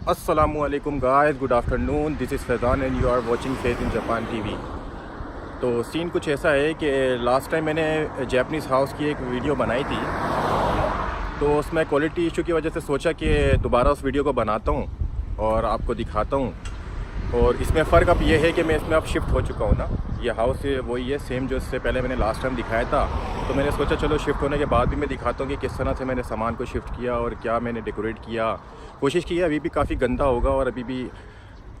अस्सलामुअलैकुम guys, good afternoon. This is Faizan and you are watching Faith in Japan TV. तो scene कुछ ऐसा है कि लास्ट टाइम मैंने जापानीज़ हाउस की एक वीडियो बनाई थी, तो उसमें क्वालिटी इशू की वजह से सोचा कि दोबारा उस वीडियो को बनाता हूँ और आपको दिखाता हूँ। और इसमें फ़र्क अब ये है कि मैं इसमें अब शिफ्ट हो चुका हूँ ना। ये हाउस वही है सेम जो इससे पहले मैंने लास्ट टाइम दिखाया था। तो मैंने सोचा चलो शिफ्ट होने के बाद भी मैं दिखाता हूँ कि किस तरह से मैंने सामान को शिफ्ट किया और क्या मैंने डेकोरेट किया। कोशिश की है, अभी भी काफ़ी गंदा होगा और अभी भी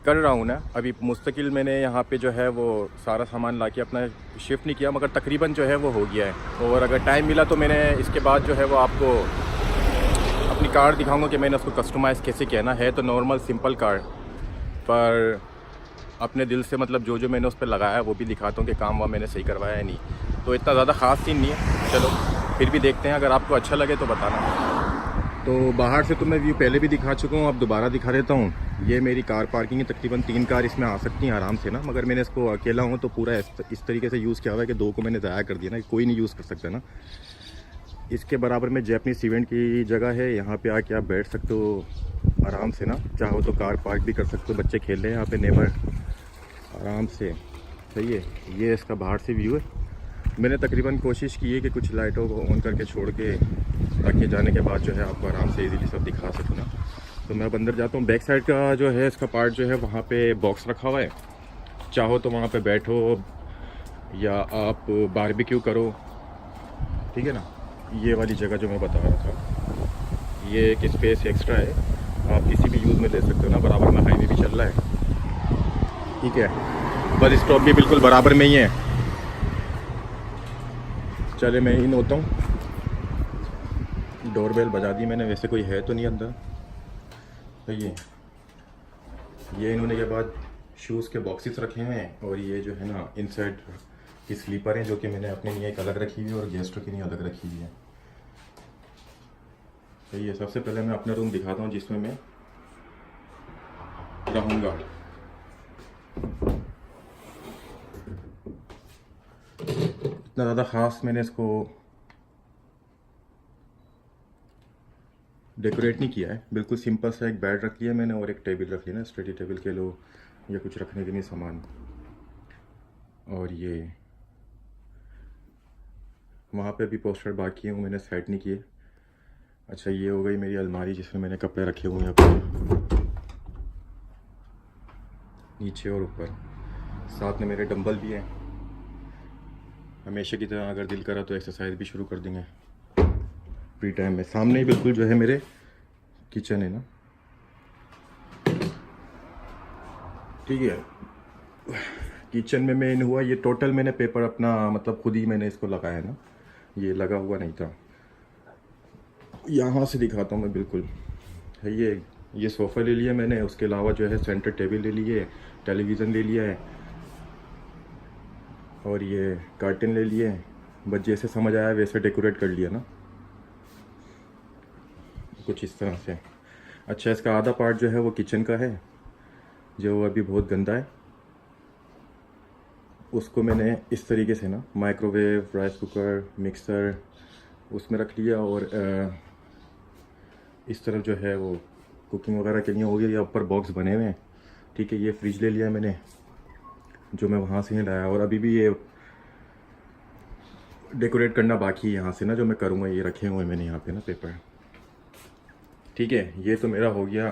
कर रहा हूँ ना। अभी मुस्तकिल मैंने यहाँ पे जो है वो सारा सामान ला के अपना शिफ्ट नहीं किया, मगर तकरीबन जो है वो हो गया है। और अगर टाइम मिला तो मैंने इसके बाद जो है वो आपको अपनी कार दिखाऊंगा कि मैंने उसको कस्टमाइज़ कैसे किया ना। है तो नॉर्मल सिंपल कार, पर अपने दिल से मतलब जो मैंने उस पर लगाया वो भी दिखाता हूँ कि काम वाम मैंने सही करवाया है नहीं। तो इतना ज़्यादा ख़ास सीन नहीं है, चलो फिर भी देखते हैं। अगर आपको अच्छा लगे तो बताना। तो बाहर से तो मैं व्यू पहले भी दिखा चुका हूँ, अब दोबारा दिखा देता हूँ। ये मेरी कार पार्किंग है, तकरीबन 3 कार इसमें आ सकती हैं आराम से ना। मगर मैंने इसको अकेला हूँ तो पूरा इस तरीके से यूज़ किया हुआ है कि 2 को मैंने ज़ाया कर दिया ना, कोई नहीं यूज़ कर सकता ना। इसके बराबर में जापानीज़ सीवेंट की जगह है, यहाँ पे आके आप बैठ सकते हो आराम से ना। चाहो तो कार पार्क भी कर सकते हो, बच्चे खेल रहे हैं यहाँ पे, नेबर आराम से। सही है, ये इसका बाहर से व्यू है। मैंने तकरीबन कोशिश की है कि कुछ लाइटों को ऑन करके छोड़ के, ताकि जाने के बाद जो है आपको आराम से इजीली सब दिखा सकूँ ना। तो मैं अब अंदर जाता हूँ। बैक साइड का जो है इसका पार्ट जो है वहाँ पे बॉक्स रखा हुआ है, चाहो तो वहाँ पे बैठो या आप बारबेक्यू करो, ठीक है ना। ये वाली जगह जो मैं बता रहा था, ये एक स्पेस एक्स्ट्रा है, आप किसी भी यूज़ में ले सकते हो ना। बराबर में हाईवे भी चल रहा है, ठीक है। बस स्टॉप भी बिल्कुल बराबर में ही है। चले मैं इन होता हूँ। डोरबेल बजा दी मैंने, वैसे कोई है तो नहीं अंदर। सही है। ये इन्होंने के बाद शूज़ के बॉक्सेस रखे हुए हैं, और ये जो है ना इनसाइड की स्लीपर हैं, जो कि मैंने अपने लिए एक अलग रखी हुई है और गेस्टों के लिए अलग रखी हुई है। सही है। सबसे पहले मैं अपना रूम दिखाता हूँ जिसमें मैं रहूँगा। इतना ज़्यादा ख़ास मैंने इसको डेकोरेट नहीं किया है, बिल्कुल सिंपल सा एक बेड रख लिया मैंने और एक टेबल रख लिया ना, स्टडी टेबल के लो या कुछ रखने के लिए सामान। और ये वहाँ पे भी पोस्टर बाकी है, वो मैंने सेट नहीं किए। अच्छा, ये हो गई मेरी अलमारी जिसमें मैंने कपड़े रखे हुए हैं अपने, नीचे और ऊपर। साथ में मेरे डंबल भी हैं। हमेशा की तरह अगर दिल करा तो एक्सरसाइज भी शुरू कर देंगे फ्री टाइम में। सामने ही बिल्कुल जो है मेरे किचन है ना, ठीक है। किचन में मैं इन हुआ, ये टोटल मैंने पेपर अपना मतलब खुद ही मैंने इसको लगाया ना, ये लगा हुआ नहीं था। यहाँ से दिखाता हूँ मैं, बिल्कुल है। ये सोफ़ा ले लिया मैंने, उसके अलावा जो है सेंटर टेबल ले लिए, टेलीविज़न ले लिया है, और ये कर्टन ले लिए। बस जैसे समझ आया वैसे डेकोरेट कर लिया ना, कुछ इस तरह से। अच्छा, इसका आधा पार्ट जो है वो किचन का है, जो अभी बहुत गंदा है। उसको मैंने इस तरीके से ना माइक्रोवेव, राइस कुकर, मिक्सर उसमें रख लिया, और इस तरफ जो है वो कुकिंग वगैरह के लिए हो गया। या ऊपर बॉक्स बने हुए हैं, ठीक है। ये फ्रिज ले लिया मैंने, जो मैं वहाँ से ही लाया, और अभी भी ये डेकोरेट करना बाकी है यहाँ से ना, जो मैं करूँगा। ये रखे हुए मैंने यहाँ पे ना पेपर, ठीक है। ये तो मेरा हो गया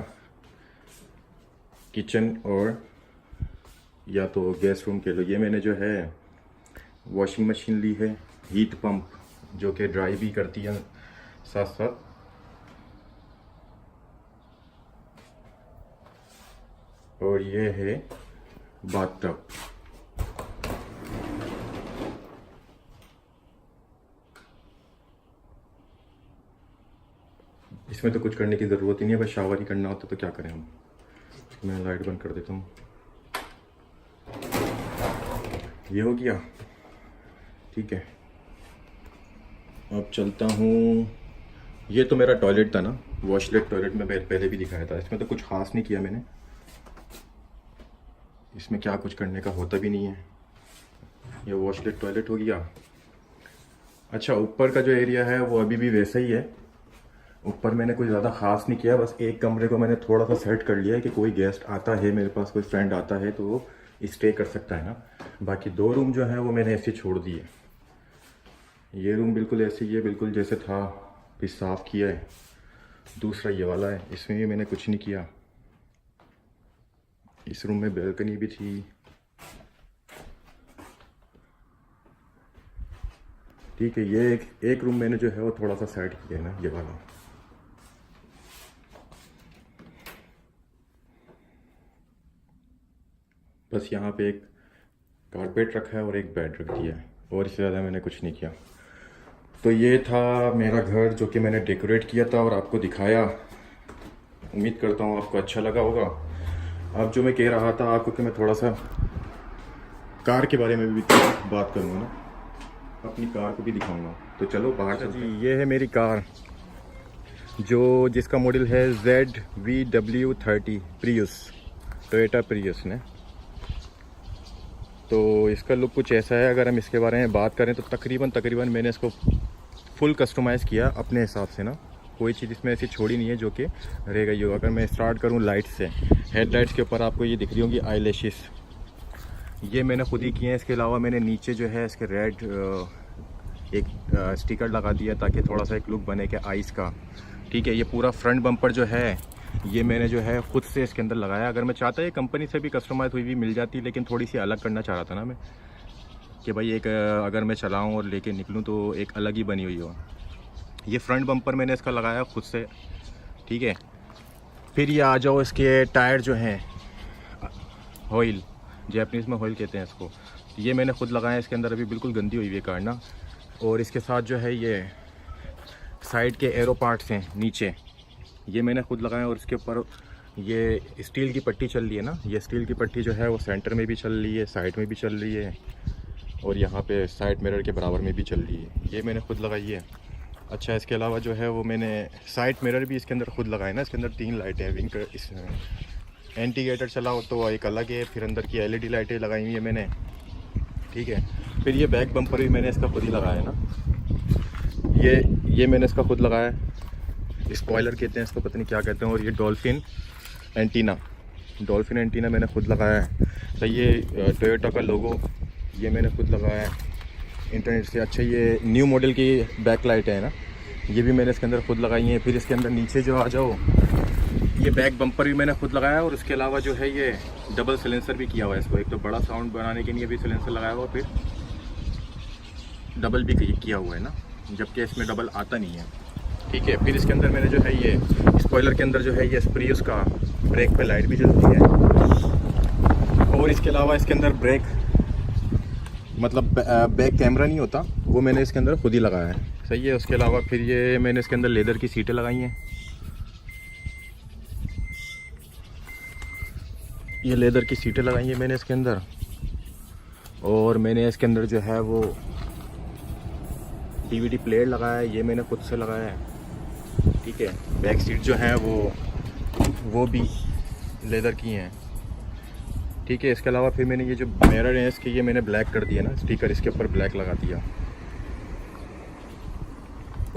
किचन, और या तो गेस्ट रूम के लो। ये मैंने जो है वॉशिंग मशीन ली है, हीट पंप, जो कि ड्राई भी करती है साथ साथ। और ये है बाथटब। इसमें तो कुछ करने की ज़रूरत ही नहीं है, बस शावर ही करना होता तो क्या करें हम। मैं लाइट बंद कर देता हूँ। ये हो गया, ठीक है। अब चलता हूँ। ये तो मेरा टॉयलेट था ना, वॉशलेट टॉयलेट में पहले भी दिखाया था। इसमें तो कुछ ख़ास नहीं किया मैंने, इसमें क्या कुछ करने का होता भी नहीं है। ये वॉशलेट टॉयलेट हो गया। अच्छा, ऊपर का जो एरिया है वो अभी भी वैसा ही है, ऊपर मैंने कोई ज़्यादा ख़ास नहीं किया, बस एक कमरे को मैंने थोड़ा सा सेट कर लिया है कि कोई गेस्ट आता है, मेरे पास कोई फ्रेंड आता है तो वो स्टे कर सकता है ना। बाकी 2 रूम जो है वो मैंने ऐसे छोड़ दिए। ये रूम बिल्कुल ऐसे ही है, बिल्कुल जैसे था, फिर साफ़ किया है। दूसरा ये वाला है, इसमें भी मैंने कुछ नहीं किया। इस रूम में बैल्कनी भी थी। ठीक है, ये एक रूम मैंने जो है वो थोड़ा सा सेट किया है ना, ये वाला। बस यहाँ पे एक कारपेट रखा है और एक बेड रख दिया है, और इससे ज़्यादा मैंने कुछ नहीं किया। तो ये था मेरा घर जो कि मैंने डेकोरेट किया था और आपको दिखाया। उम्मीद करता हूँ आपको अच्छा लगा होगा। अब जो मैं कह रहा था आपको कि मैं थोड़ा सा कार के बारे में भी बात करूँगा ना, अपनी कार को भी दिखाऊंगा। तो चलो बाहर चलते हैं। ये है मेरी कार जिसका मॉडल है ZVW30 प्रियस, टोयोटा प्रियस ने। तो इसका लुक कुछ ऐसा है। अगर हम इसके बारे में बात करें तो तकरीबन मैंने इसको फुल कस्टमाइज़ किया अपने हिसाब से ना। कोई चीज़ इसमें ऐसी छोड़ी नहीं है जो कि रह गई हो। अगर मैं स्टार्ट करूं लाइट से, हेडलाइट्स के ऊपर आपको ये दिख रही होंगी आईलैशेस, ये मैंने खुद ही किए हैं। इसके अलावा मैंने नीचे जो है इसके रेड एक स्टिकर लगा दिया ताकि थोड़ा सा एक लुक बने के आइस का। ठीक है, ये पूरा फ्रंट बम्पर जो है ये मैंने जो है खुद से इसके अंदर लगाया। अगर मैं चाहता ये कंपनी से भी कस्टमाइज़ हुई भी मिल जाती, लेकिन थोड़ी सी अलग करना चाह रहा था ना मैं, कि भाई एक अगर मैं चलाऊं और लेके निकलूं तो एक अलग ही बनी हुई हो। ये फ्रंट बम्पर मैंने इसका लगाया खुद से। ठीक है, फिर ये आ जाओ इसके टायर जो हैं, ऑयल, जैपनीज़ में ऑयल कहते हैं इसको, ये मैंने खुद लगाया इसके अंदर। अभी बिल्कुल गंदी हुई है कार ना। और इसके साथ जो है ये साइड के एरो पार्ट्स हैं नीचे, ये मैंने खुद लगाया। और इसके ऊपर ये स्टील की पट्टी चल रही है ना, ये स्टील की पट्टी जो है वो सेंटर में भी चल रही है, साइड में भी चल रही है, और यहाँ पे साइड मिरर के बराबर में भी चल रही है, ये मैंने खुद लगाई है। अच्छा, इसके अलावा जो है वो मैंने साइड मिरर भी इसके अंदर खुद लगाए ना। इसके अंदर 3 लाइटें हैं, विंकर, इस इंडिकेटर चलाओ तो एक अलग है, फिर अंदर की LED लाइटें लगाई हुई है मैंने। ठीक है, फिर ये बैक बम्पर भी मैंने इसका खुद ही लगाया है ना, ये मैंने इसका खुद लगाया है। स्पॉइलर कहते हैं इसको, पता नहीं क्या कहते हैं। और ये डॉल्फिन एंटीना मैंने खुद लगाया है। तो ये टोयोटा का लोगो ये मैंने खुद लगाया है इंटरनेट से। अच्छा, ये न्यू मॉडल की बैक लाइट है ना, ये भी मैंने इसके अंदर खुद लगाई है। फिर इसके अंदर नीचे जो आ जाओ, ये बैक बम्पर भी मैंने खुद लगाया। और उसके अलावा जो है ये डबल सिलेंसर भी किया हुआ है इसको। एक तो बड़ा साउंड बनाने के लिए भी सिलेंसर लगाया हुआ, फिर डबल भी किया हुआ है ना, जबकि इसमें डबल आता नहीं है। ठीक है, फिर इसके अंदर मैंने जो है ये स्पॉइलर के अंदर जो है ये प्रियस का ब्रेक पे लाइट भी जलती है। और इसके अलावा इसके अंदर ब्रेक मतलब बैक कैमरा नहीं होता, वो मैंने इसके अंदर खुद ही लगाया है। सही है। उसके अलावा फिर ये मैंने इसके अंदर लेदर की सीटें लगाई हैं। ये लेदर की सीटें लगाई हैं मैंने इसके अंदर। और मैंने इसके अंदर जो है वो DVD प्लेयर लगाया है, ये मैंने खुद से लगाया है। ठीक है, बैक सीट जो है वो भी लेदर की हैं। ठीक है, इसके अलावा फिर मैंने ये जो मिरर है इसके, ये मैंने ब्लैक कर दिया ना, स्टिकर इसके ऊपर ब्लैक लगा दिया।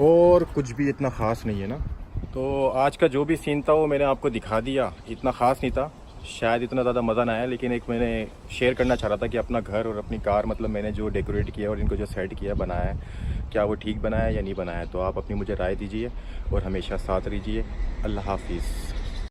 और कुछ भी इतना ख़ास नहीं है ना। तो आज का जो भी सीन था वो मैंने आपको दिखा दिया। इतना ख़ास नहीं था, शायद इतना ज़्यादा मज़ा ना आया, लेकिन एक मैंने शेयर करना चाह रहा था कि अपना घर और अपनी कार मतलब मैंने जो डेकोरेट किया और इनको जो सेट किया बनाया है, क्या वो ठीक बनाया या नहीं बनाया। तो आप अपनी मुझे राय दीजिए और हमेशा साथ रहिए। अल्लाह हाफिज़।